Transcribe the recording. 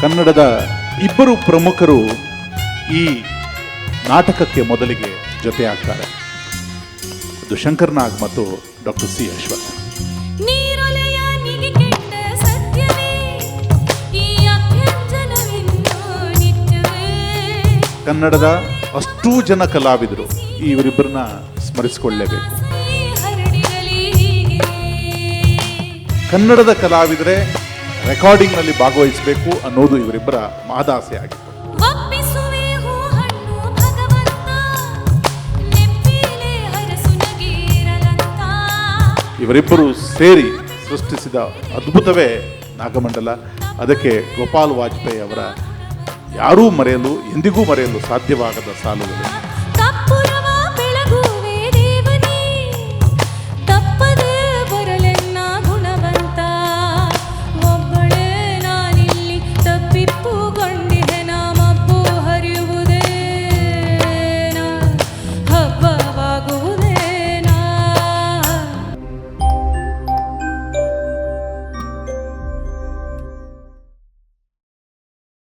ಕನ್ನಡದ ಇಬ್ಬರು ಪ್ರಮುಖರು ಈ ನಾಟಕಕ್ಕೆ ಮೊದಲಿಗೆ ಜೊತೆಯಾಗ್ತಾರೆ. ಅದು ಶಂಕರ್ ನಾಗ್ ಮತ್ತು ಡಾಕ್ಟರ್ ಸಿ ಅಶ್ವಥ್. ಕನ್ನಡದ ಅಷ್ಟೂ ಜನ ಕಲಾವಿದರು ಇವರಿಬ್ಬರನ್ನ ಸ್ಮರಿಸಿಕೊಳ್ಳಲೇಬೇಕು. ಕನ್ನಡದ ಕಲಾವಿದರೆ ರೆಕಾರ್ಡಿಂಗ್ನಲ್ಲಿ ಭಾಗವಹಿಸಬೇಕು ಅನ್ನೋದು ಇವರಿಬ್ಬರ ಮಹದಾಸೆ ಆಗಿತ್ತು. ಇವರಿಬ್ಬರು ಸೇರಿ ಸೃಷ್ಟಿಸಿದ ಅದ್ಭುತವೇ ನಾಗಮಂಡಲ. ಅದಕ್ಕೆ ಗೋಪಾಲ್ ವಾಜಪೇಯಿ ಅವರ ಯಾರೂ ಮರೆಯಲು ಎಂದಿಗೂ ಮರೆಯಲು ಸಾಧ್ಯವಾಗದ ಸಾಲುಗಳು.